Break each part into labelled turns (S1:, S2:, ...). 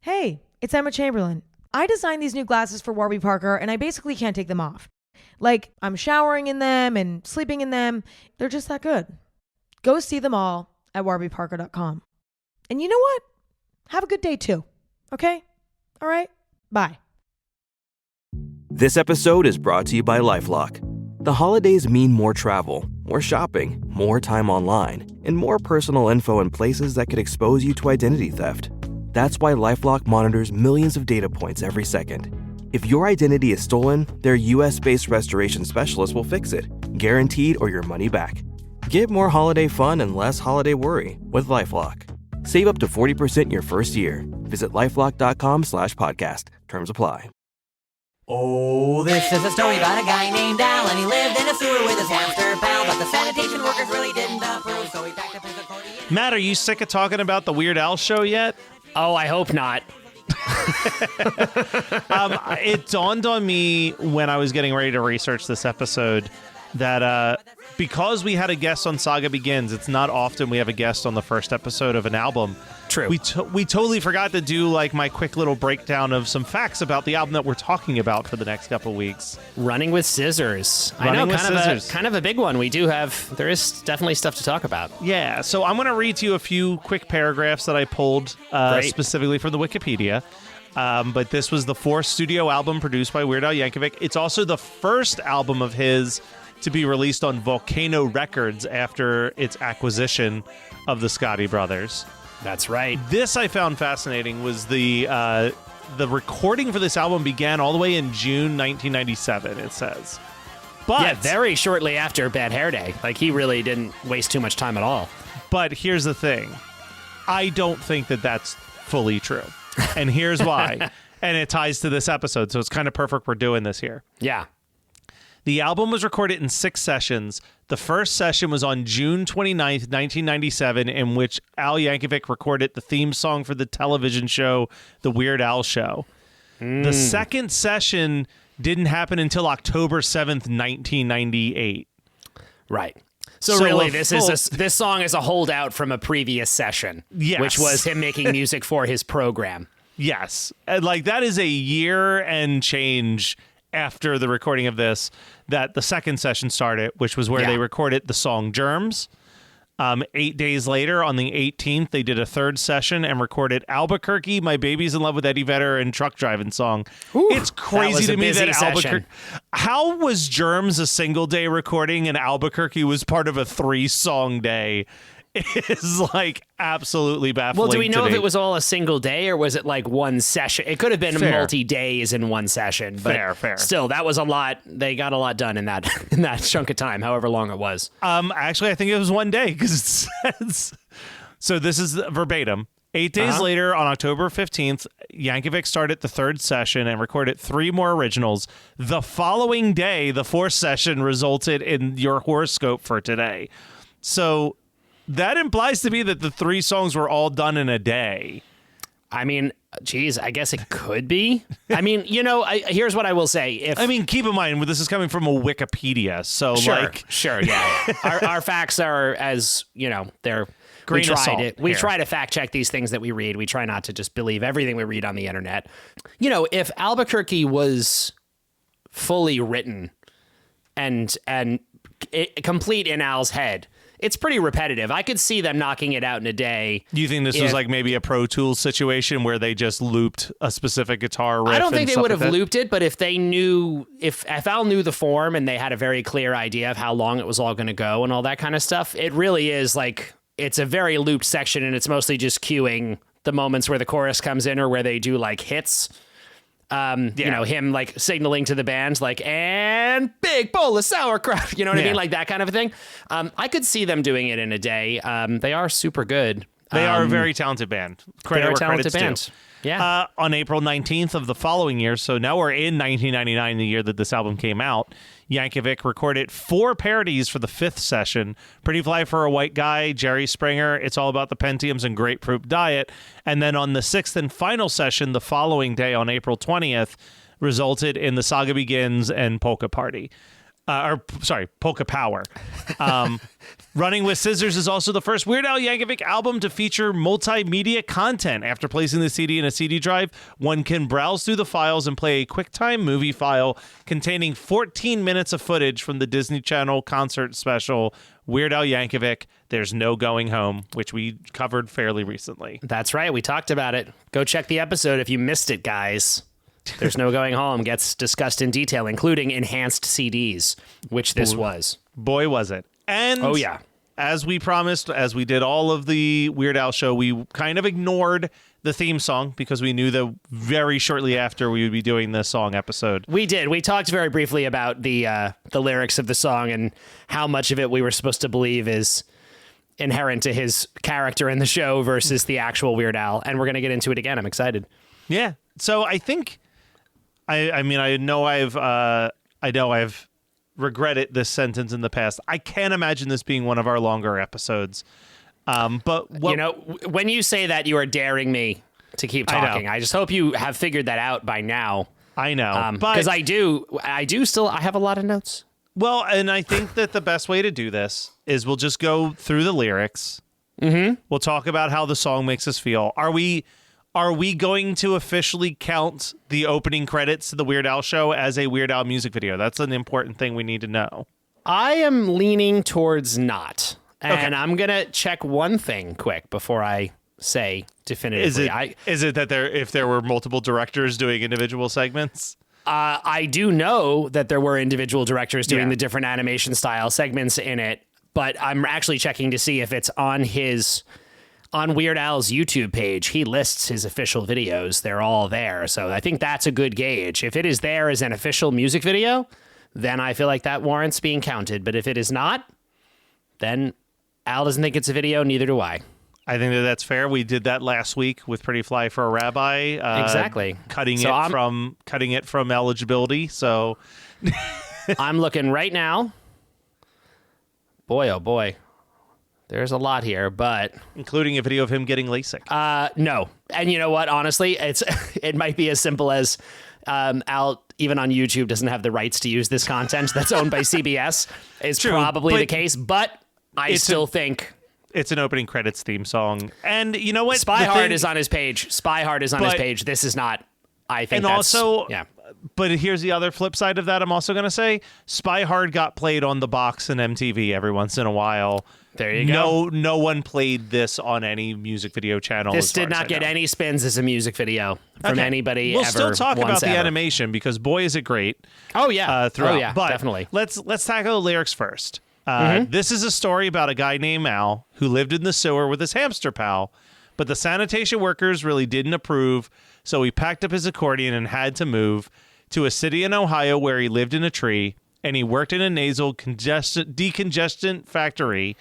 S1: Hey, it's Emma Chamberlain. I designed these new glasses for Warby Parker, and I basically can't take them off. Like, I'm showering in them and sleeping in them. They're just that good. Go see them all at warbyparker.com. And you know what? Have a good day too. Okay? All right? Bye.
S2: This episode is brought to you by LifeLock. The holidays mean more travel, more shopping, more time online, and more personal info in places that could expose you to identity theft. That's why LifeLock monitors millions of data points every second. If your identity is stolen, their US-based restoration specialist will fix it, guaranteed or your money back. Get more holiday fun and less holiday worry with LifeLock. Save up to 40% your first year. Visit LifeLock.com/podcast. Terms apply.
S3: Oh, this is a story about a guy named Al, and he lived in a sewer with his hamster pal, but the sanitation workers really didn't approve, so he packed up his accordion.
S4: Matt, are you sick of talking about the Weird Al show yet?
S5: Oh, I hope not.
S4: It dawned on me when I was getting ready to research this episode that because we had a guest on Saga Begins, it's not often we have a guest on the first episode of an album.
S5: True.
S4: We totally forgot to do like my quick little breakdown of some facts about the album that we're talking about for the next couple of weeks.
S5: Running with Scissors.
S4: Running with Scissors.
S5: Kind of a big one. There is definitely stuff to talk about.
S4: Yeah, so I'm going to read to you a few quick paragraphs that I pulled specifically from the Wikipedia. But this was the fourth studio album produced by Weird Al Yankovic. It's also the first album of his to be released on Volcano Records after its acquisition of the Scotti Brothers.
S5: That's right.
S4: This I found fascinating was the recording for this album began all the way in June 1997, it says. But
S5: yeah, very shortly after Bad Hair Day. Like, he really didn't waste too much time at all.
S4: But here's the thing. I don't think that that's fully true. And here's why. And it ties to this episode, so it's kind of perfect we're doing this here.
S5: Yeah.
S4: The album was recorded in 6 sessions. The first session was on June 29th, 1997, in which Al Yankovic recorded the theme song for the television show, The Weird Al Show. The second session didn't happen until October 7th, 1998.
S5: Right. So really, this song is a holdout from a previous session,
S4: yes,
S5: which was him making music for his program.
S4: Yes. Like, that is a year and change after the recording of this that the second session started, which was where they recorded the song Germs. 8 days later, on the 18th, they did a third session and recorded Albuquerque, My Baby's in Love with Eddie Vedder, and Truck Driving Song. Ooh, it's crazy to me that Albuquerque... How was Germs a single day recording and Albuquerque was part of a 3-song day? Is like absolutely baffling.
S5: Well, do we know if it was all a single day or was it like one session? It could have been multi-days in one session. But
S4: fair.
S5: Still, that was a lot. They got a lot done in that chunk of time, however long it was.
S4: Actually, I think it was one day because it says. So this is verbatim. 8 days later, on October 15th, Yankovic started the third session and recorded 3 more originals. The following day, the fourth session resulted in your horoscope for today. So that implies to me that the 3 songs were all done in a day.
S5: I mean, geez, I guess it could be. I mean, here's what I will say.
S4: Keep in mind, this is coming from a Wikipedia, so
S5: Sure, yeah. our facts are, as, they're... We try to fact check these things that we read. We try not to just believe everything we read on the internet. If Albuquerque was fully written and complete in Al's head, it's pretty repetitive. I could see them knocking it out in a day.
S4: Do you think this was like maybe a Pro Tools situation where they just looped a specific guitar riff?
S5: I don't think they would have looped it, but if they knew, if Al knew the form and they had a very clear idea of how long it was all going to go and all that kind of stuff, it really is like, it's a very looped section and it's mostly just cueing the moments where the chorus comes in or where they do like hits. Him like signaling to the band, like, and big bowl of sauerkraut, you know what I mean? Like that kind of a thing. I could see them doing it in a day. They are super good.
S4: They are a very talented band.
S5: They are a talented band. Yeah.
S4: On April 19th of the following year, so now we're in 1999, the year that this album came out, Yankovic recorded 4 parodies for the 5th session: Pretty Fly for a White Guy, Jerry Springer, It's All About the Pentiums, and Grapefruit Diet. And then on the 6th and final session, the following day on April 20th, resulted in The Saga Begins and Polka Party. Polka Power. Running with Scissors is also the first Weird Al Yankovic album to feature multimedia content. After placing the CD in a CD drive, one can browse through the files and play a QuickTime movie file containing 14 minutes of footage from the Disney Channel concert special Weird Al Yankovic, There's No Going Home, which we covered fairly recently.
S5: That's right. We talked about it. Go check the episode if you missed it, guys. There's No Going Home gets discussed in detail, including enhanced CDs, which this was.
S4: Boy, was it. And
S5: oh, yeah.
S4: As we promised, as we did all of the Weird Al show, we kind of ignored the theme song because we knew that very shortly after we would be doing the song episode.
S5: We did. We talked very briefly about the lyrics of the song and how much of it we were supposed to believe is inherent to his character in the show versus the actual Weird Al. And we're going to get into it again. I'm excited.
S4: Yeah. So I think, I know I've regretted this sentence in the past. I can't imagine this being one of our longer episodes. But
S5: when you say that, you are daring me to keep talking. I just hope you have figured that out by now.
S4: I know,
S5: because I have a lot of notes.
S4: Well, and I think that the best way to do this is we'll just go through the lyrics. Mm-hmm. We'll talk about how the song makes us feel. Are we going to officially count the opening credits to the Weird Al show as a Weird Al music video? That's an important thing we need to know.
S5: I am leaning towards not. And
S4: Okay.
S5: I'm going to check one thing quick before I say definitively.
S4: Is it that if there were multiple directors doing individual segments?
S5: I do know that there were individual directors doing
S4: Yeah.
S5: the different animation style segments in it, but I'm actually checking to see if it's on Weird Al's YouTube page. He lists his official videos. They're all there. So I think that's a good gauge. If it is there as an official music video, then I feel like that warrants being counted. But if it is not, then Al doesn't think it's a video, neither do I.
S4: I think that's fair. We did that last week with Pretty Fly for a Rabbi.
S5: Exactly.
S4: Cutting it from eligibility. So
S5: I'm looking right now. Boy, oh boy. There's a lot here, but
S4: including a video of him getting LASIK.
S5: no. And you know what? Honestly, it might be as simple as Al, even on YouTube, doesn't have the rights to use this content that's owned by CBS. Is
S4: True,
S5: probably
S4: but
S5: the case, but I still think
S4: it's an opening credits theme song. And you know what?
S5: Spy Hard is on his page. Spy Hard is on his page. This is not. I think.
S4: And
S5: that's,
S4: also,
S5: yeah.
S4: But here's the other flip side of that. I'm also going to say Spy Hard got played on The Box and MTV every once in a while.
S5: There you go.
S4: No one played this on any music video channel.
S5: This did not get any spins as a music video from anybody
S4: We'll
S5: ever.
S4: still talk about the
S5: ever.
S4: animation because boy is it great.
S5: Oh yeah.
S4: Throughout.
S5: Oh yeah.
S4: But
S5: definitely.
S4: Let's tackle the lyrics first. This is a story about a guy named Al who lived in the sewer with his hamster pal, but the sanitation workers really didn't approve, so he packed up his accordion and had to move to a city in Ohio where he lived in a tree, and he worked in a nasal decongestant factory,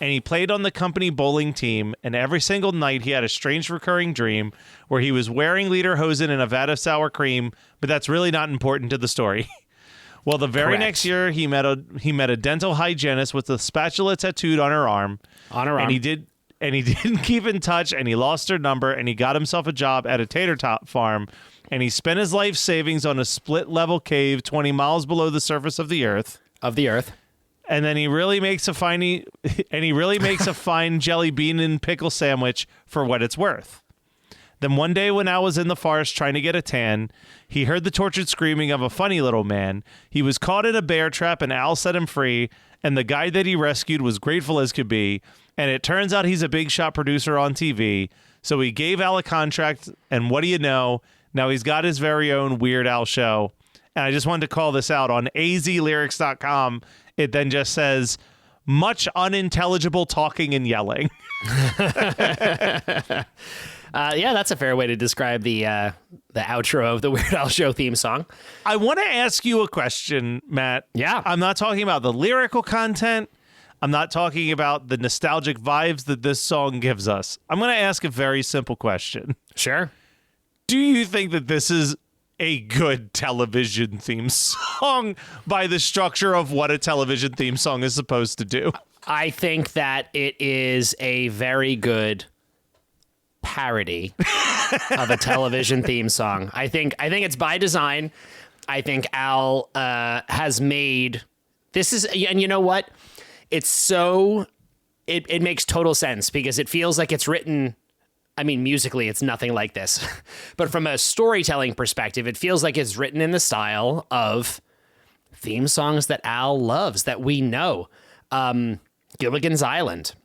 S4: and he played on the company bowling team, and every single night he had a strange recurring dream where he was wearing lederhosen and a vat of sour cream, but that's really not important to the story. Well, the very
S5: Correct.
S4: next year, he met a dental hygienist with a spatula tattooed on her arm. And he didn't keep in touch, and he lost her number, and he got himself a job at a tater tot farm, and he spent his life savings on a split-level cave 20 miles below the surface of the earth. And then he really makes a fine jelly bean and pickle sandwich for what it's worth. Then one day when Al was in the forest trying to get a tan, he heard the tortured screaming of a funny little man. He was caught in a bear trap, and Al set him free, and the guy that he rescued was grateful as could be, and it turns out he's a big shot producer on TV, so he gave Al a contract, and what do you know? Now he's got his very own Weird Al show. And I just wanted to call this out. On azlyrics.com, it then just says, much unintelligible talking and yelling.
S5: Yeah, that's a fair way to describe the outro of the Weird Al Show theme song.
S4: I want to ask you a question, Matt.
S5: Yeah.
S4: I'm not talking about the lyrical content. I'm not talking about the nostalgic vibes that this song gives us. I'm going to ask a very simple question.
S5: Sure.
S4: Do you think that this is a good television theme song by the structure of what a television theme song is supposed to do?
S5: I think that it is a very good parody of a television theme song. I think it's by design. I think Al has made This is, and you know what? It's so, it makes total sense because it feels like it's written. I mean, musically, it's nothing like this. But from a storytelling perspective, it feels like it's written in the style of theme songs that Al loves, that we know. Gilligan's Island,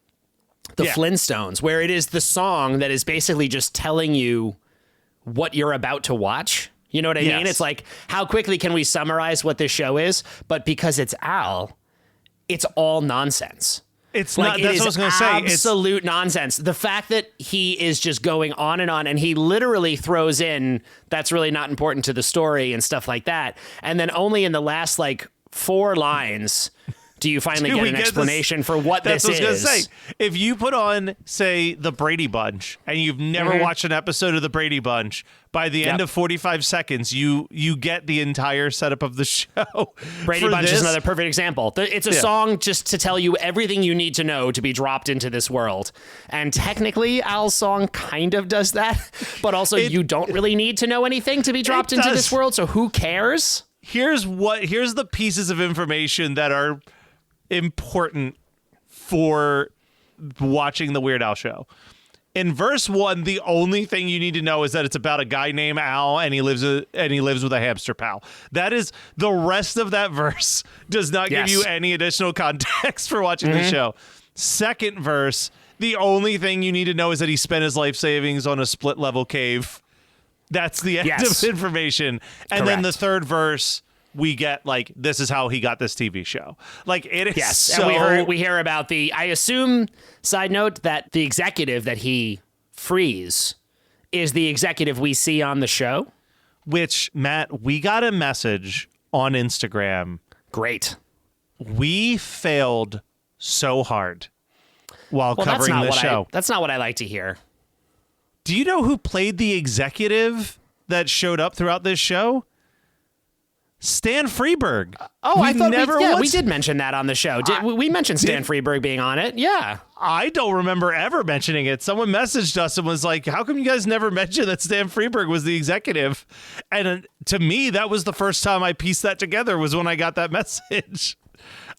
S5: the Flintstones, where it is the song that is basically just telling you what you're about to watch. You know what I mean? It's like, how quickly can we summarize what this show is? But because it's Al, it's all nonsense.
S4: It's
S5: like,
S4: not, that's what I was going to say.
S5: Absolute nonsense. The fact that he is just going on, and he literally throws in, that's really not important to the story and stuff like that. And then only in the last like 4 lines do you finally get an explanation for what this is.
S4: That's what I was going to say. If you put on, say, The Brady Bunch, and you've never watched an episode of The Brady Bunch, by the end of 45 seconds, you get the entire setup of the show.
S5: Brady Bunch is another perfect example. It's a song just to tell you everything you need to know to be dropped into this world. And technically, Al's song kind of does that, but also you don't really need to know anything to be dropped into this world, so who cares?
S4: Here's the pieces of information that are important for watching the Weird Al show. In verse 1, the only thing you need to know is that it's about a guy named Al and he lives with a hamster pal. That is, the rest of that verse does not give you any additional context for watching the show. Second verse, the only thing you need to know is that he spent his life savings on a split level cave. That's the end of information. And then the third verse, we get like, this is how he got this TV show. Like, it is so...
S5: And we hear about I assume, side note, that the executive that he frees is the executive we see on the show.
S4: Which, Matt, we got a message on Instagram.
S5: Great.
S4: We failed so hard while covering this show.
S5: That's not what I like to hear.
S4: Do you know who played the executive that showed up throughout this show? Stan Freberg.
S5: I thought we did mention that on the show. We mentioned Stan Freberg being on it. Yeah.
S4: I don't remember ever mentioning it. Someone messaged us and was like, how come you guys never mentioned that Stan Freberg was the executive? And to me, that was the first time I pieced that together, was when I got that message.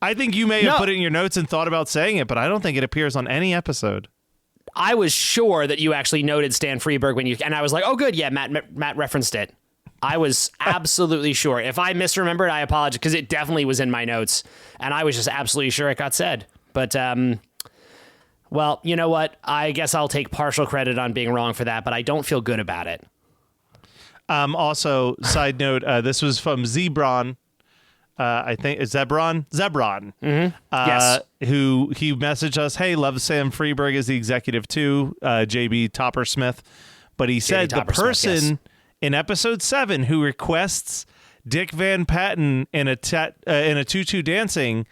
S4: I think you may have put it in your notes and thought about saying it, but I don't think it appears on any episode.
S5: I was sure that you actually noted Stan Freberg and I was like, oh, good. Yeah, Matt referenced it. I was absolutely sure. If I misremembered, I apologize, because it definitely was in my notes, and I was just absolutely sure it got said. But, well, you know what? I guess I'll take partial credit on being wrong for that, but I don't feel good about it.
S4: Also, side note, this was from Zebron. I think it's Zebron.
S5: Mm-hmm. Yes.
S4: Who he messaged us, hey, love Sam Freberg as the executive too, JB Toppersmith. But he said the person in episode 7 who requests Dick Van Patten in a tutu dancing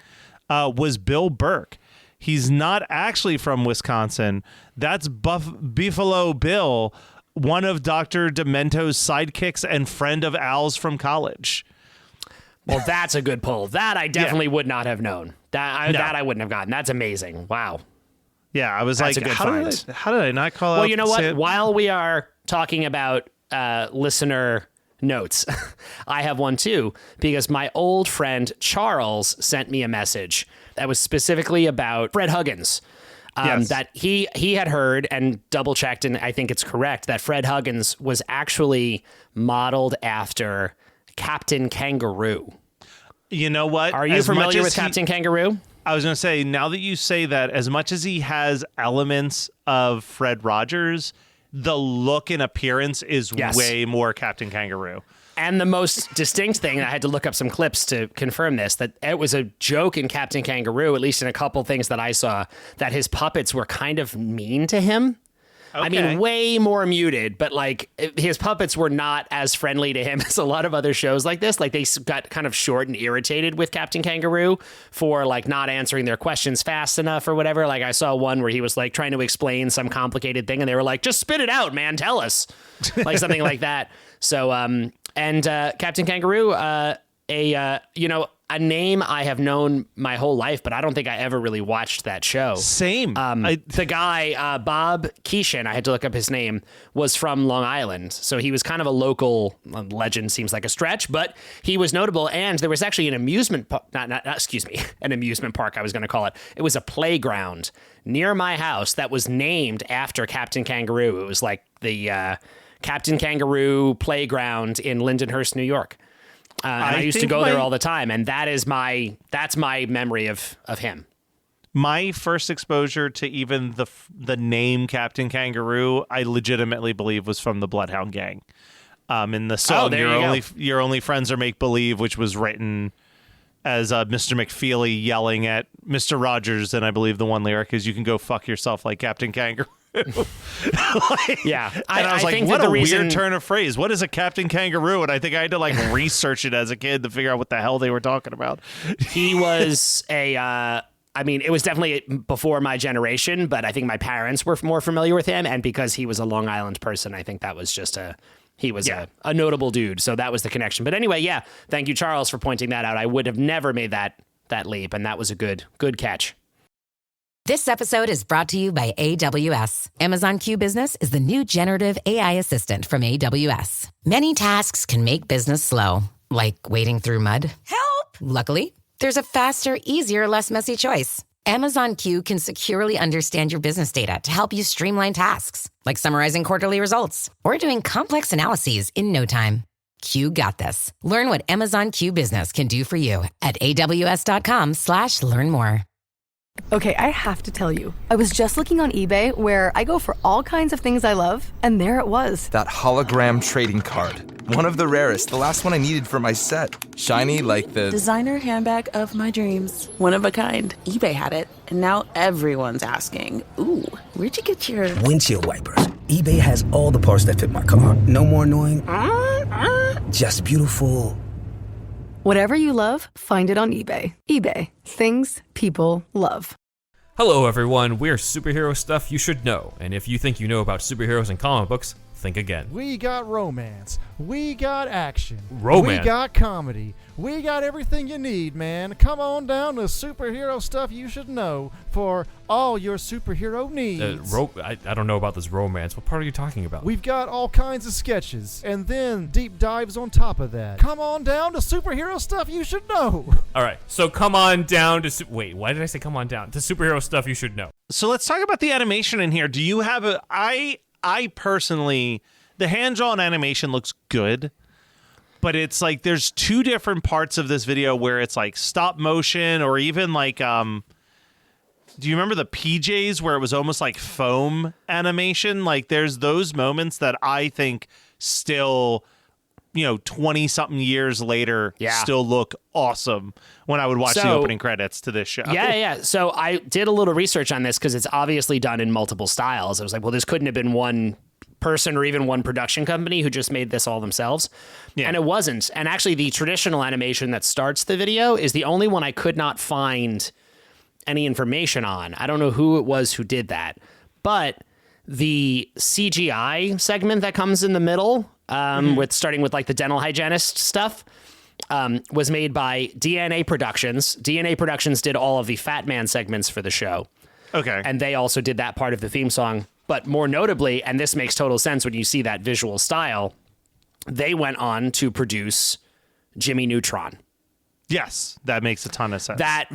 S4: was Bill Burke. He's not actually from Wisconsin. That's Buffalo Bill, one of Dr. Demento's sidekicks and friend of Al's from college.
S5: Well, that's a good pull. That I definitely would not have known. That I wouldn't have gotten. That's amazing. Wow.
S4: Yeah, I was
S5: that's
S4: like,
S5: a good
S4: how did I not call out?
S5: Well, you know what? While we are talking about listener notes, I have one too, because my old friend Charles sent me a message that was specifically about Fred Huggins. That he had heard and double checked, and I think it's correct, that Fred Huggins was actually modeled after Captain Kangaroo.
S4: You know what?
S5: Are you familiar with Captain Kangaroo?
S4: I was going to say, now that you say that, as much as he has elements of Fred Rogers, the look and appearance is way more Captain Kangaroo.
S5: And the most distinct thing, and I had to look up some clips to confirm this, that it was a joke in Captain Kangaroo, at least in a couple things that I saw, that his puppets were kind of mean to him. Okay. I mean, way more muted, but like his puppets were not as friendly to him as a lot of other shows like this. Like they got kind of short and irritated with Captain Kangaroo for like not answering their questions fast enough or whatever. Like I saw one where he was like trying to explain some complicated thing and they were like, just spit it out, man. Tell us, like something like that. So, and Captain Kangaroo, a name I have known my whole life, but I don't think I ever really watched that show.
S4: Same.
S5: The guy, Bob Keeshan, I had to look up his name, was from Long Island. So he was kind of a local legend, seems like a stretch, but he was notable. And there was actually an amusement park, an amusement park, I was going to call it. It was a playground near my house that was named after Captain Kangaroo. It was like the Captain Kangaroo playground in Lindenhurst, New York. And I used to go there all the time, and that's my memory of him.
S4: My first exposure to even the name Captain Kangaroo, I legitimately believe was from the Bloodhound Gang. In the song "Your Only Friends Are Make Believe," which was written as Mr. McFeely yelling at Mr. Rogers, and I believe the one lyric is "You can go fuck yourself like Captain Kangaroo."
S5: Yeah,
S4: and I was like, what a weird turn of phrase. What is a Captain Kangaroo? And I think I had to like research it as a kid to figure out what the hell they were talking about.
S5: He was it was definitely before my generation, but I think my parents were more familiar with him, and because he was a Long Island person, I think that was just a notable dude, so that was the connection. But anyway, yeah, thank you, Charles, for pointing that out. I would have never made that leap, and that was a good catch.
S6: This episode is brought to you by AWS. Amazon Q Business is the new generative AI assistant from AWS. Many tasks can make business slow, like wading through mud. Help! Luckily, there's a faster, easier, less messy choice. Amazon Q can securely understand your business data to help you streamline tasks, like summarizing quarterly results or doing complex analyses in no time. Q got this. Learn what Amazon Q Business can do for you at aws.com/learn more.
S7: Okay, I have to tell you, I was just looking on eBay where I go for all kinds of things I love, and there it was.
S8: That hologram trading card. One of the rarest, the last one I needed for my set. Shiny like the
S9: designer handbag of my dreams. One of a kind. eBay had it, and now everyone's asking, ooh, where'd you get your
S10: windshield wipers? eBay has all the parts that fit my car. No more annoying, just beautiful.
S7: Whatever you love, find it on eBay. eBay. Things people love.
S11: Hello, everyone. We're Superhero Stuff You Should Know. And if you think you know about superheroes and comic books, think again.
S12: We got romance. We got action.
S11: Romance.
S12: We got comedy. We got everything you need, man. Come on down to Superhero Stuff You Should Know for all your superhero needs.
S11: I don't know about this romance. What part are you talking about?
S12: We've got all kinds of sketches and then deep dives on top of that. Come on down to Superhero Stuff You Should Know.
S11: All right, so come on down to... Wait, why did I say come on down? To Superhero Stuff You Should Know.
S4: So let's talk about the animation in here. Do you have a... I personally... The hand-drawn animation looks good, but it's like there's two different parts of this video where it's like stop motion or even like do you remember the PJs where it was almost like foam animation? Like there's those moments that I think still 20 something years later still look awesome when I would watch the opening credits to this show.
S5: Yeah. So I did a little research on this because it's obviously done in multiple styles. I was like, well, this couldn't have been one person or even one production company who just made this all themselves. And it wasn't. And actually the traditional animation that starts the video is the only one I could not find any information on. I don't know who it was who did that, but the CGI segment that comes in the middle, starting with like the dental hygienist stuff, was made by DNA Productions. DNA Productions did all of the Fat Man segments for the show.
S4: Okay.
S5: And they also did that part of the theme song. But more notably, and this makes total sense when you see that visual style, they went on to produce Jimmy Neutron.
S4: Yes, that makes a ton of sense.
S5: That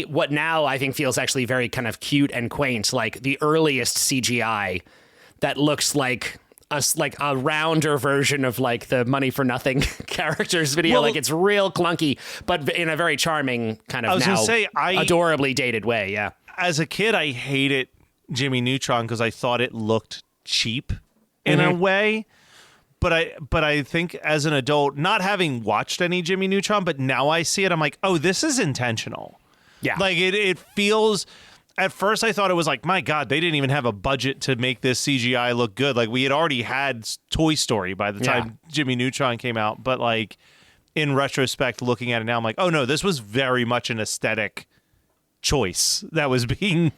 S5: what now I think feels actually very kind of cute and quaint, like the earliest CGI that looks like a rounder version of like the Money for Nothing characters video. Like it's real clunky, but in a very charming kind of adorably dated way. Yeah.
S4: As a kid, I hated Jimmy Neutron because I thought it looked cheap in a way. But I think as an adult, not having watched any Jimmy Neutron, but now I see it, I'm like, oh, this is intentional.
S5: Yeah.
S4: Like it feels, at first I thought it was like, my God, they didn't even have a budget to make this CGI look good. Like we had already had Toy Story by the time Jimmy Neutron came out. But like in retrospect, looking at it now, I'm like, oh no, this was very much an aesthetic choice that was being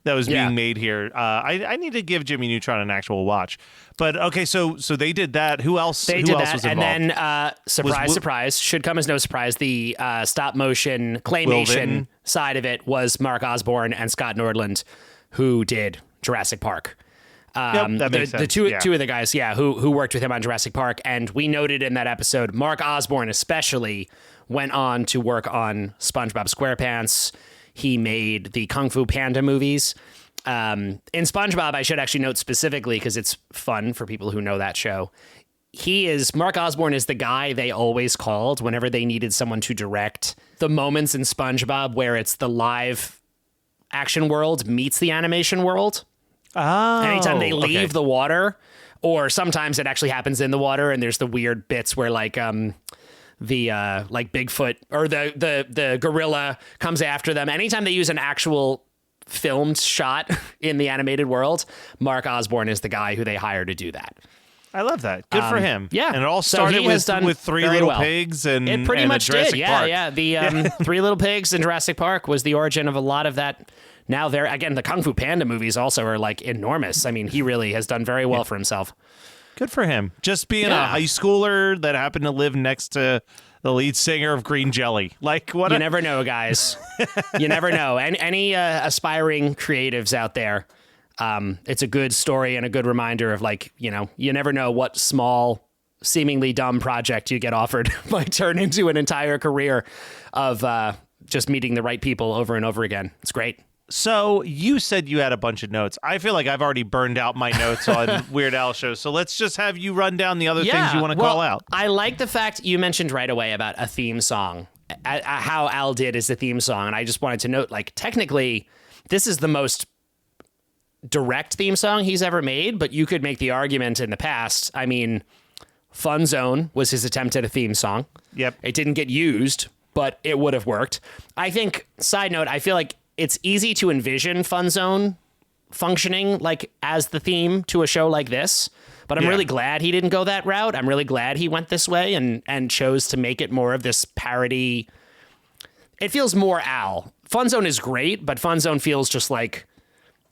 S4: that was being made here. I need to give Jimmy Neutron an actual watch. But okay, so they did that. Who else?
S5: They
S4: who
S5: did
S4: else
S5: that,
S4: was
S5: and
S4: involved?
S5: then surprise, should come as no surprise. The stop motion claymation side of it was Mark Osborne and Scott Nordland, who did Jurassic Park.
S4: That makes sense.
S5: The two of the guys, who worked with him on Jurassic Park, and we noted in that episode, Mark Osborne especially went on to work on SpongeBob SquarePants. He made the Kung Fu Panda movies. In SpongeBob, I should actually note specifically, because it's fun for people who know that show. Mark Osborne is the guy they always called whenever they needed someone to direct the moments in SpongeBob where it's the live action world meets the animation world.
S4: Oh,
S5: anytime they leave the water, or sometimes it actually happens in the water, and there's the weird bits where like Bigfoot or the gorilla comes after them. Anytime they use an actual filmed shot in the animated world, Mark Osborne is the guy who they hire to do that.
S4: I love that. Good for him.
S5: Yeah.
S4: And it all started with Three Little Pigs and
S5: it pretty
S4: and
S5: much
S4: Jurassic
S5: did.
S4: Park.
S5: Yeah. The Three Little Pigs and Jurassic Park was the origin of a lot of that. Now the Kung Fu Panda movies also are like enormous. I mean, he really has done very well for himself.
S4: Good for him. Just being a high schooler that happened to live next to the lead singer of Green Jelly. Like what?
S5: You never know, guys. You never know. And any aspiring creatives out there, it's a good story and a good reminder of you never know what small, seemingly dumb project you get offered might turn into an entire career of just meeting the right people over and over again. It's great.
S4: So you said you had a bunch of notes. I feel like I've already burned out my notes on Weird Al shows. So let's just have you run down the other things you want to call out.
S5: I like the fact you mentioned right away about a theme song, how Al did as a theme song. And I just wanted to note, technically, this is the most direct theme song he's ever made, but you could make the argument in the past. I mean, Fun Zone was his attempt at a theme song.
S4: Yep.
S5: It didn't get used, but it would have worked. I think, side note, I feel like it's easy to envision Fun Zone functioning as the theme to a show like this, but I'm really glad he didn't go that route. I'm really glad he went this way and chose to make it more of this parody. It feels more Al. Fun Zone is great, but Fun Zone feels just like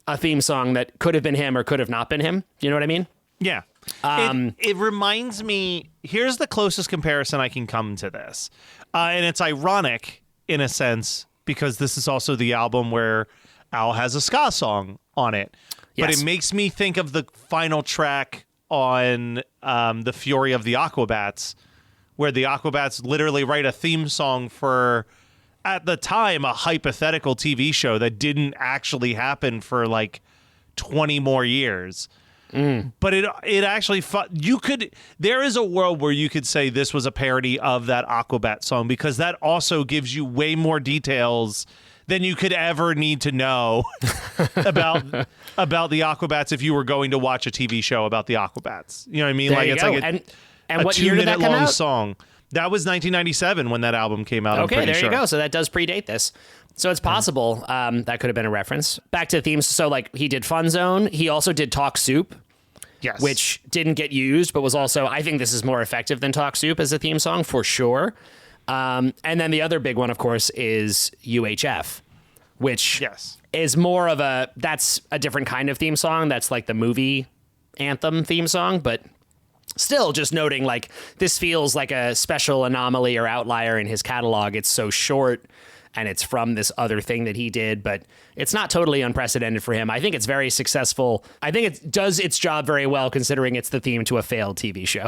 S5: a theme song that could have been him or could have not been him. You know what I mean?
S4: Yeah. It reminds me, here's the closest comparison I can come to this. And it's ironic in a sense, because this is also the album where Al has a ska song on it. Yes. But it makes me think of the final track on The Fury of the Aquabats, where the Aquabats literally write a theme song for, at the time, a hypothetical TV show that didn't actually happen for 20 more years. But it actually there is a world where you could say this was a parody of that Aquabat song, because that also gives you way more details than you could ever need to know about the Aquabats if you were going to watch a TV show about the Aquabats. You know what I mean?
S5: There you
S4: it's
S5: go.
S4: like a
S5: what year did that
S4: 2-minute
S5: come
S4: long
S5: out?
S4: song. That was 1997 when that album came out.
S5: Okay,
S4: I'm pretty
S5: there
S4: sure.
S5: you go. So that does predate this. So it's possible that could have been a reference. Back to the themes. So he did Fun Zone. He also did Talk Soup.
S4: Yes.
S5: Which didn't get used, but was also, I think this is more effective than Talk Soup as a theme song for sure. And then the other big one, of course, is UHF, which is more of that's a different kind of theme song. That's like the movie anthem theme song, but still just noting this feels like a special anomaly or outlier in his catalog. It's so short and it's from this other thing that he did, but it's not totally unprecedented for him. I think it's very successful. I think it does its job very well, considering it's the theme to a failed TV show.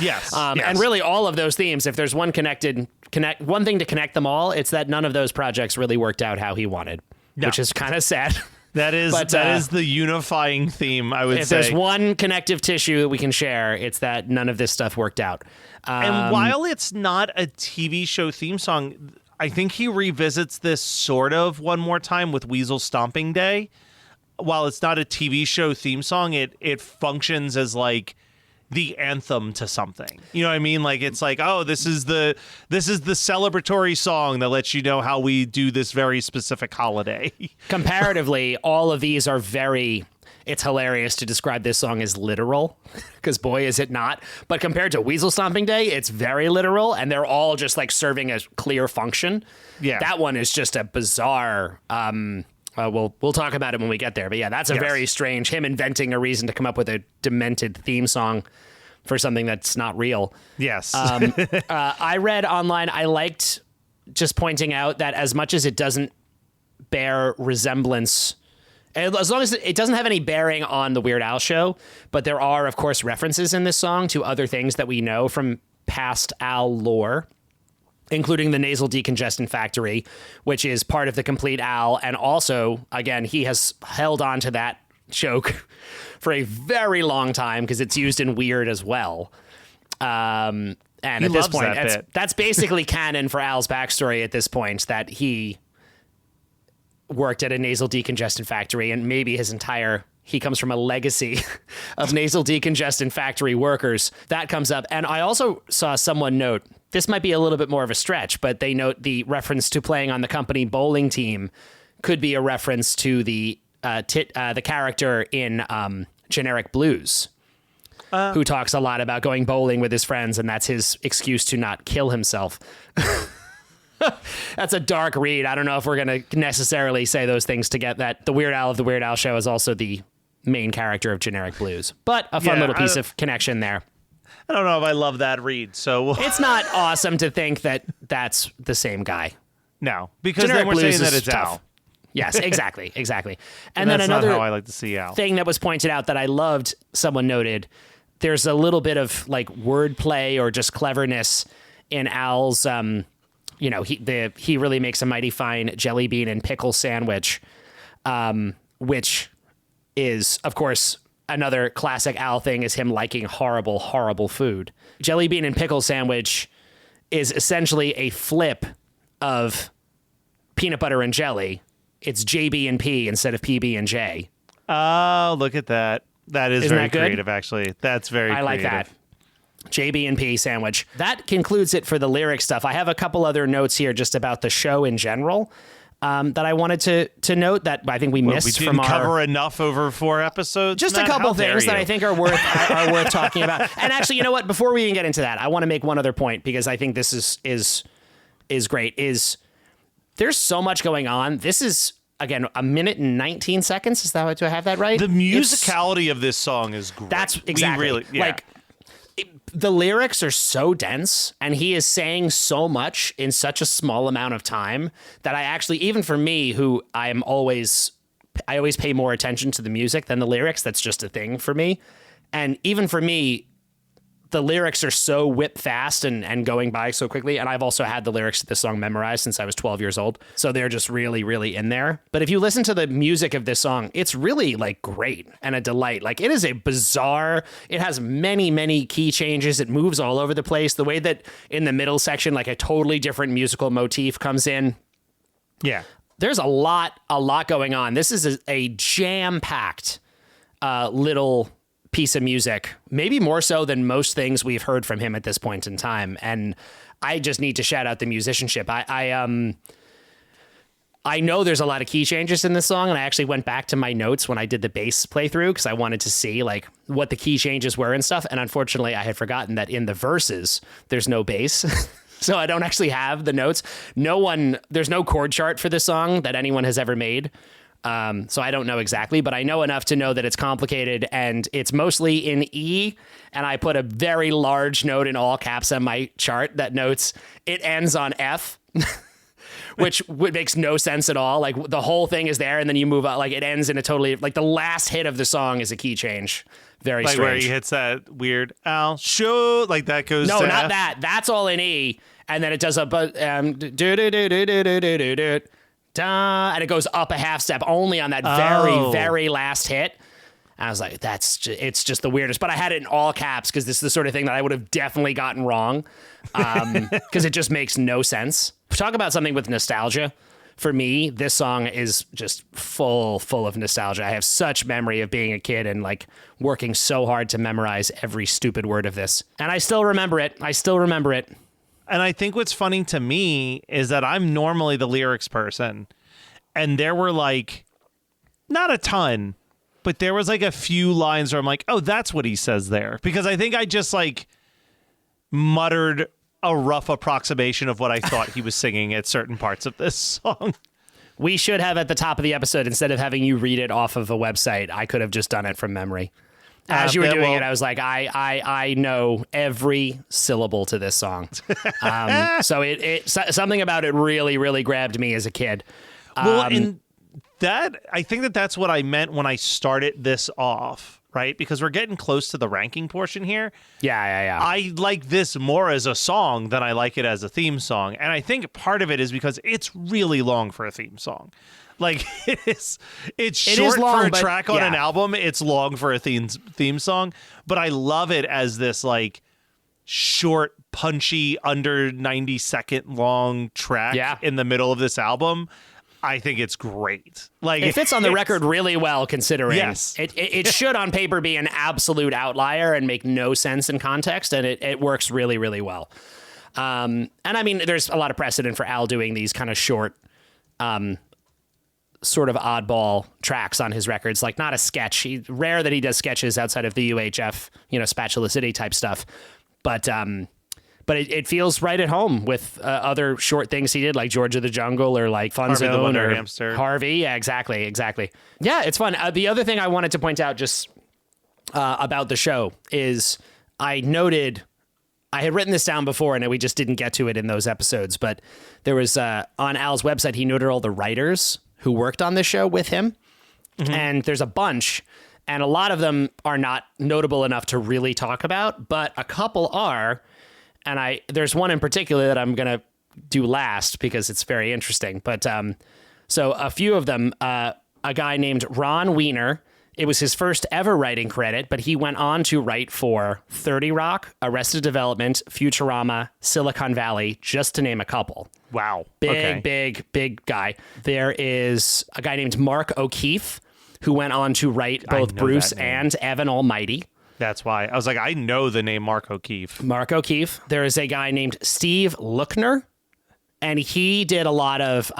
S4: Yes.
S5: And really all of those themes, if there's one thing to connect them all, it's that none of those projects really worked out how he wanted, which is kind of sad.
S4: That is the unifying theme, I would say.
S5: If there's one connective tissue that we can share, it's that none of this stuff worked out.
S4: And while it's not a TV show theme song, I think he revisits this sort of one more time with Weasel Stomping Day. While it's not a TV show theme song, it functions as the anthem to something. You know what I mean? It's this is the celebratory song that lets you know how we do this very specific holiday.
S5: Comparatively, all of these are it's hilarious to describe this song as literal, because boy, is it not. But compared to Weasel Stomping Day, it's very literal, and they're all just serving a clear function.
S4: Yeah.
S5: That one is just a bizarre, we'll talk about it when we get there. But yeah, that's a very strange, him inventing a reason to come up with a demented theme song for something that's not real.
S4: Yes.
S5: I read online, I liked just pointing out that as much as it doesn't bear resemblance, as long as it doesn't have any bearing on the Weird Al show, but there are, of course, references in this song to other things that we know from past Al lore, including the nasal decongestant factory, which is part of the complete Al. And also, again, he has held on to that joke for a very long time because it's used in Weird as well. And at this point, that's basically canon for Al's backstory at this point, that he worked at a nasal decongestant factory, and maybe he comes from a legacy of nasal decongestant factory workers. That comes up. And I also saw someone note, this might be a little bit more of a stretch, but they note the reference to playing on the company bowling team could be a reference to the character in Generic Blues, who talks a lot about going bowling with his friends, and that's his excuse to not kill himself. That's a dark read. I don't know if we're going to necessarily say those things to get that. The Weird Al of the Weird Al show is also the main character of Generic Blues, but a fun little piece of connection there.
S4: I don't know if I love that read. So
S5: it's not awesome to think that that's the same guy.
S4: No, because
S5: Generic
S4: then we're
S5: Blues
S4: saying that
S5: is
S4: it's
S5: tough.
S4: Al.
S5: Yes, exactly. And then
S4: that's
S5: another
S4: not how I like to see Al.
S5: thing that was pointed out that I loved, someone noted, there's a little bit of like wordplay or just cleverness in Al's he really makes a mighty fine jelly bean and pickle sandwich, which is, of course, another classic Al thing, is him liking horrible, horrible food. Jelly bean and pickle sandwich is essentially a flip of peanut butter and jelly. It's JB and P instead of PB and J.
S4: Oh, look at that. That is
S5: Isn't
S4: very
S5: that good?
S4: creative, actually. That's very creative.
S5: I like that. JB and P sandwich. That concludes it for the lyric stuff. I have a couple other notes here just about the show in general that I wanted to note that I think we missed
S4: we didn't
S5: from our
S4: cover enough over 4 episodes.
S5: Just
S4: Matt?
S5: a couple
S4: How dare
S5: things that
S4: you?
S5: I think are worth talking about. And actually, you know what? Before we even get into that, I want to make one other point because I think this is great. There's so much going on. This is, again, 1 minute and 19 seconds. Is that, do I have that right?
S4: The musicality of this song is great.
S5: That's exactly. The lyrics are so dense, and he is saying so much in such a small amount of time that I actually, even for me, who I always pay more attention to the music than the lyrics. That's just a thing for me. And even for me, the lyrics are so whip fast and going by so quickly. And I've also had the lyrics to this song memorized since I was 12 years old. So they're just really, really in there. But if you listen to the music of this song, it's really like great and a delight. Like it is a bizarre, it has many, many key changes. It moves all over the place. The way that in the middle section, like a totally different musical motif comes in.
S4: Yeah.
S5: There's a lot going on. This is a jam-packed little piece of music, maybe more so than most things we've heard from him at this point in time. And I just need to shout out the musicianship. I know there's a lot of key changes in this song, and I actually went back to my notes when I did the bass playthrough because I wanted to see like what the key changes were and stuff. And unfortunately, I had forgotten that in the verses, there's no bass. So I don't actually have the notes. There's no chord chart for this song that anyone has ever made. So I don't know exactly, but I know enough to know that it's complicated and it's mostly in E. And I put a very large note in all caps on my chart that notes it ends on F, which makes no sense at all. Like the whole thing is there and then you move out, like it ends in a totally, like the last hit of the song is a key change. Very
S4: like
S5: strange.
S4: Where he hits that weird Al show, like that goes
S5: No,
S4: to
S5: not
S4: F.
S5: that. That's all in E. And then it does and it goes up a half step only on that very, very last hit. I was like, it's just the weirdest. But I had it in all caps because this is the sort of thing that I would have definitely gotten wrong because it just makes no sense. Talk about something with nostalgia. For me, this song is just full of nostalgia. I have such memory of being a kid and like working so hard to memorize every stupid word of this. And I still remember it.
S4: And I think what's funny to me is that I'm normally the lyrics person. And there were like, not a ton, but there was like a few lines where I'm like, oh, that's what he says there. Because I think I just like muttered a rough approximation of what I thought he was singing at certain parts of this song.
S5: We should have at the top of the episode, instead of having you read it off of a website, I could have just done it from memory. As you were doing it, I was like, I know every syllable to this song. So something about it really, really grabbed me as a kid.
S4: Well, I think that's what I meant when I started this off, right? Because we're getting close to the ranking portion here.
S5: Yeah.
S4: I like this more as a song than I like it as a theme song. And I think part of it is because it's really long for a theme song. Like it's short
S5: long,
S4: for a track on an album. It's long for a theme song, but I love it as this like short, punchy, under 90-second long track in the middle of this album. I think it's great. Like
S5: it fits on the record really well, considering
S4: yes.
S5: it should on paper be an absolute outlier and make no sense in context, and it works really, really well. And I mean, there's a lot of precedent for Al doing these kind of short, sort of oddball tracks on his records, like not a sketch. Rare that he does sketches outside of the UHF, Spatula City type stuff, but it feels right at home with other short things he did, like George of the Jungle or like Fun
S4: Harvey the
S5: Zone
S4: Wonder
S5: or
S4: Hamster.
S5: Harvey. Yeah, exactly. Yeah, it's fun. The other thing I wanted to point out just about the show is I had written this down before and we just didn't get to it in those episodes, but there was on Al's website, he noted all the writers who worked on the show with him. Mm-hmm. And there's a bunch, and a lot of them are not notable enough to really talk about, but a couple are. And there's one in particular that I'm going to do last because it's very interesting. But so a few of them, a guy named Ron Weiner, it was his first ever writing credit, but he went on to write for 30 Rock, Arrested Development, Futurama, Silicon Valley, just to name a couple.
S4: Wow.
S5: Big guy. There is a guy named Mark O'Keefe who went on to write both Bruce and Evan Almighty.
S4: That's why. I was like, I know the name Mark O'Keefe.
S5: Mark O'Keefe. There is a guy named Steve Lookner, and he did a lot of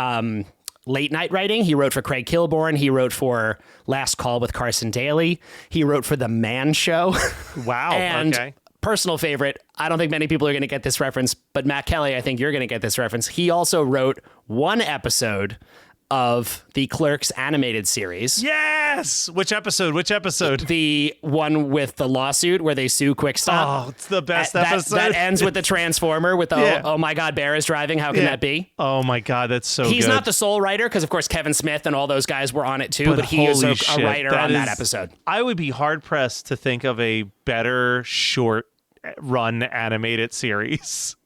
S5: late night writing. He wrote for Craig Kilborn. He wrote for Last Call with Carson Daly. He wrote for The Man Show.
S4: Wow.
S5: And
S4: okay.
S5: Personal favorite, I don't think many people are going to get this reference, but Matt Kelly, I think you're going to get this reference. He also wrote one episode of the Clerks animated series.
S4: Yes! Which episode?
S5: The one with the lawsuit where they sue Quickstop.
S4: Oh, it's the best episode.
S5: That ends with the Transformer with oh my God, Bear is driving. How can that be?
S4: Oh my God, that's so good.
S5: He's not the sole writer because, of course, Kevin Smith and all those guys were on it too, but he is a writer on that episode.
S4: I would be hard-pressed to think of a better short-run animated series.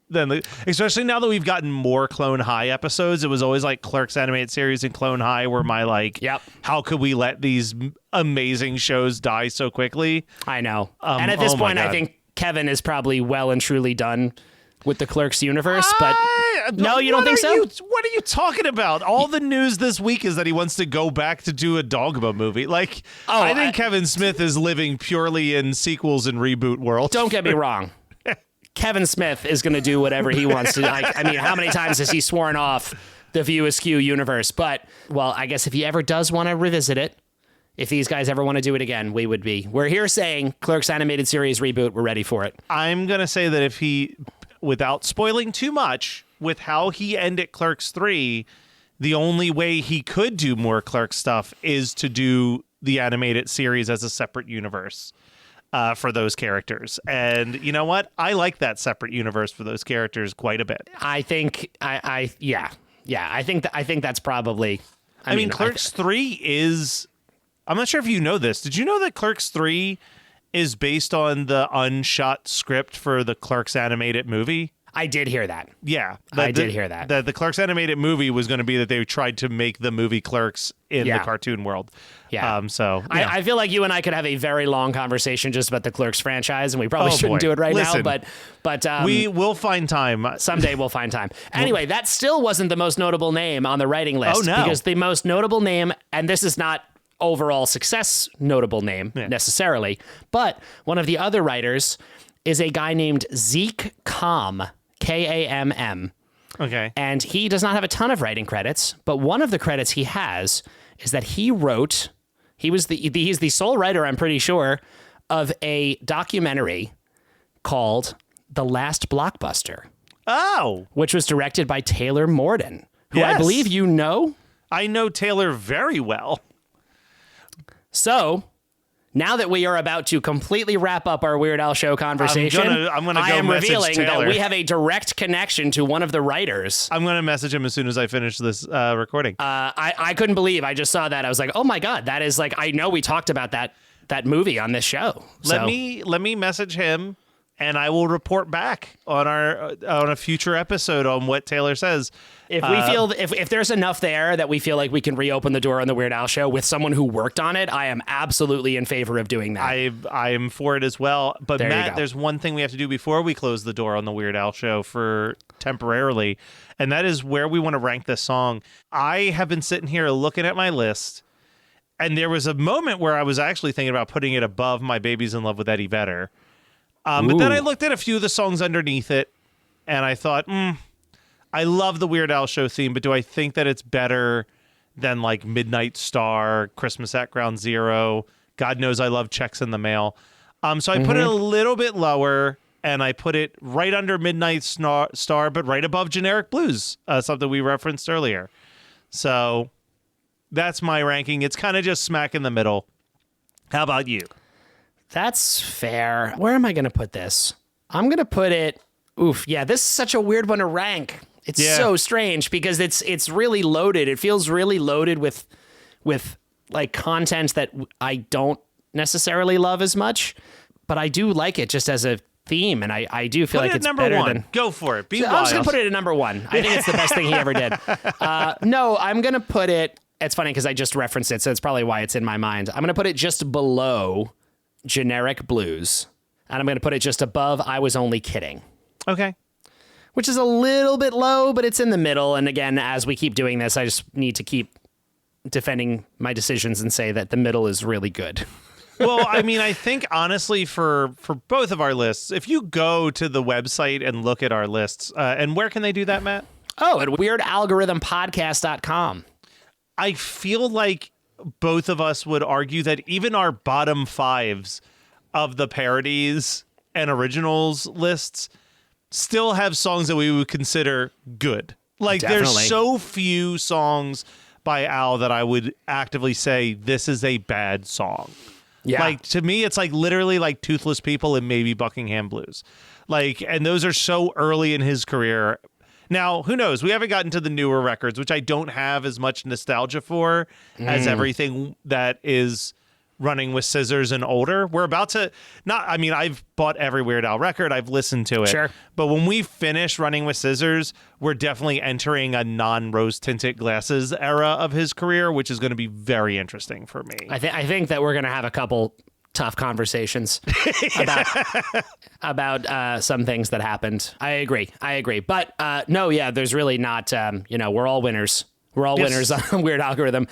S4: Especially now that we've gotten more Clone High episodes. It was always like Clerks animated series and Clone High were my how could we let these amazing shows die so quickly?
S5: I know. And at this point, I think Kevin is probably well and truly done with the Clerks universe, but no, you don't think so?
S4: What are you talking about? All the news this week is that he wants to go back to do a Dogma movie. I think Kevin Smith is living purely in sequels and reboot world.
S5: Don't get me wrong. Kevin Smith is going to do whatever he wants to. I mean, how many times has he sworn off the View Askew universe? But, well, I guess if he ever does want to revisit it, if these guys ever want to do it again, we're here saying Clerks animated series reboot, we're ready for it.
S4: I'm going to say that if he, without spoiling too much, with how he ended Clerks 3, the only way he could do more Clerks stuff is to do the animated series as a separate universe. For those characters. And you know what? I like that separate universe for those characters quite a bit.
S5: I think I think that's probably
S4: I mean Clerks 3 is, I'm not sure if you know this. Did you know that Clerks 3 is based on the unshot script for the Clerks animated movie?
S5: I did hear that.
S4: Yeah.
S5: I did hear that.
S4: The Clerks animated movie was going to be that they tried to make the movie Clerks in the cartoon world.
S5: Yeah.
S4: I
S5: feel like you and I could have a very long conversation just about the Clerks franchise, and we probably shouldn't do it right now, but
S4: we will find time.
S5: Someday we'll find time. Anyway, that still wasn't the most notable name on the writing list.
S4: Oh, no.
S5: Because the most notable name, and this is not overall success notable name necessarily, but one of the other writers is a guy named Zeke Kamm, Kamm.
S4: Okay.
S5: And he does not have a ton of writing credits, but one of the credits he has is that he's the sole writer, I'm pretty sure, of a documentary called The Last Blockbuster.
S4: Oh.
S5: Which was directed by Taylor Morden, who I believe you know.
S4: I know Taylor very well.
S5: So, now that we are about to completely wrap up our Weird Al Show conversation,
S4: I'm gonna go
S5: I am
S4: message
S5: revealing
S4: Taylor.
S5: that we have a direct connection to one of the writers.
S4: I'm going to message him as soon as I finish this recording.
S5: I couldn't believe I just saw that. I was like, oh my God, that is like, I know we talked about that movie on this show.
S4: Let me message him, and I will report back on a future episode on what Taylor says.
S5: If we feel if there's enough there that we feel like we can reopen the door on the Weird Al Show with someone who worked on it, I am absolutely in favor of doing that.
S4: I am for it as well. But
S5: There you
S4: Matt,
S5: go.
S4: there's one thing we have to do before we close the door on the Weird Al Show for temporarily, and that is where we want to rank this song. I have been sitting here looking at my list, and there was a moment where I was actually thinking about putting it above My Baby's in Love with Eddie Vedder. But then I looked at a few of the songs underneath it, and I thought, I love the Weird Al Show theme, but do I think that it's better than like Midnight Star, Christmas at Ground Zero? God knows I love Checks in the Mail. So I put it a little bit lower, and I put it right under Midnight Star, but right above Generic Blues, something we referenced earlier. So that's my ranking. It's kind of just smack in the middle. How about you?
S5: That's fair. Where am I going to put this? I'm going to put it. Oof. Yeah, this is such a weird one to rank. It's so strange because it's really loaded. It feels really loaded with like content that I don't necessarily love as much, but I do like it just as a theme, and I do feel like it's
S4: number
S5: better
S4: one.
S5: than.
S4: Go for it. Be
S5: So I'm
S4: wild.
S5: just gonna put it at number one. I think it's the best thing he ever did. No, I'm gonna put it. It's funny because I just referenced it, so it's probably why it's in my mind. I'm gonna put it just below Generic Blues, and I'm gonna put it just above I Was Only Kidding.
S4: Okay.
S5: Which is a little bit low, but it's in the middle. And again, as we keep doing this, I just need to keep defending my decisions and say that the middle is really good.
S4: Well, I mean, I think honestly for both of our lists, if you go to the website and look at our lists, and where can they do that, Matt?
S5: Oh, at weirdalgorithmpodcast.com.
S4: I feel like both of us would argue that even our bottom fives of the parodies and originals lists still have songs that we would consider good. Like,
S5: Definitely.
S4: There's so few songs by Al that I would actively say this is a bad song.
S5: Yeah.
S4: Like, to me, it's like literally like Toothless People and maybe Buckingham Blues. Like, and those are so early in his career. Now, who knows? We haven't gotten to the newer records, which I don't have as much nostalgia for as everything that is Running with Scissors and older. We're about to I've bought every Weird Al record. I've listened to it.
S5: Sure.
S4: But when we finish Running with Scissors, we're definitely entering a non-rose tinted glasses era of his career, which is going to be very interesting for me.
S5: I think that we're going to have a couple tough conversations about some things that happened. I agree. But no, yeah, there's really not, we're all winners. We're all winners on Weird Algorithm.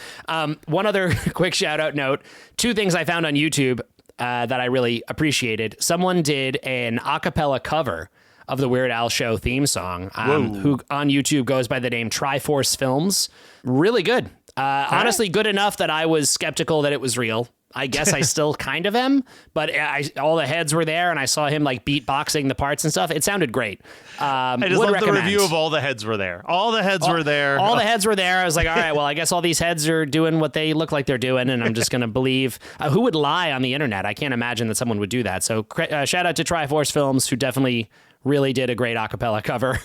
S5: One other quick shout out note, two things I found on YouTube that I really appreciated. Someone did an a cappella cover of the Weird Al Show theme song, who on YouTube goes by the name Triforce Films. Really good. Honestly, good enough that I was skeptical that it was real. I guess I still kind of am, but all the heads were there, and I saw him like beatboxing the parts and stuff. It sounded great.
S4: I just love the review of all the heads were there. All the heads were there.
S5: All the heads were there. I was like, all right, well, I guess all these heads are doing what they look like they're doing, and I'm just going to believe. Who would lie on the internet? I can't imagine that someone would do that. So shout out to Triforce Films, who definitely really did a great a cappella cover.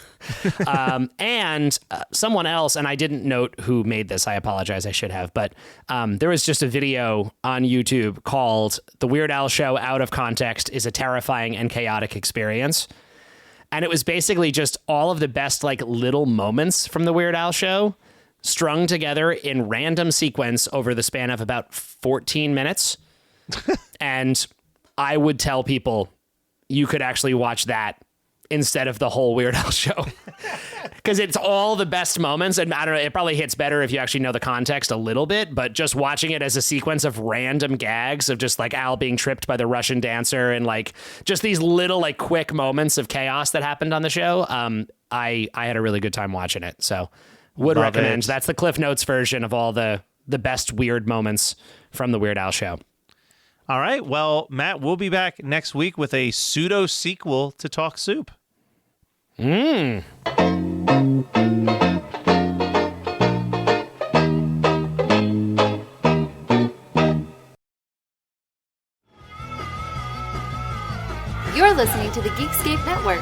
S5: And someone else, and I didn't note who made this. I apologize. I should have. But there was just a video on YouTube called The Weird Al Show Out of Context is a Terrifying and Chaotic Experience. And it was basically just all of the best like little moments from The Weird Al Show strung together in random sequence over the span of about 14 minutes. And I would tell people you could actually watch that instead of the whole Weird Al Show, because it's all the best moments. And I don't know, it probably hits better if you actually know the context a little bit, but just watching it as a sequence of random gags of just like Al being tripped by the Russian dancer and like just these little like quick moments of chaos that happened on the show. I had a really good time watching it. So would
S4: Love
S5: recommend.
S4: it.
S5: That's the Cliff Notes version of all the best weird moments from the Weird Al Show.
S4: All right. Well, Matt, we'll be back next week with a pseudo sequel to Talk Soup.
S13: You're listening to the Geekscape Network.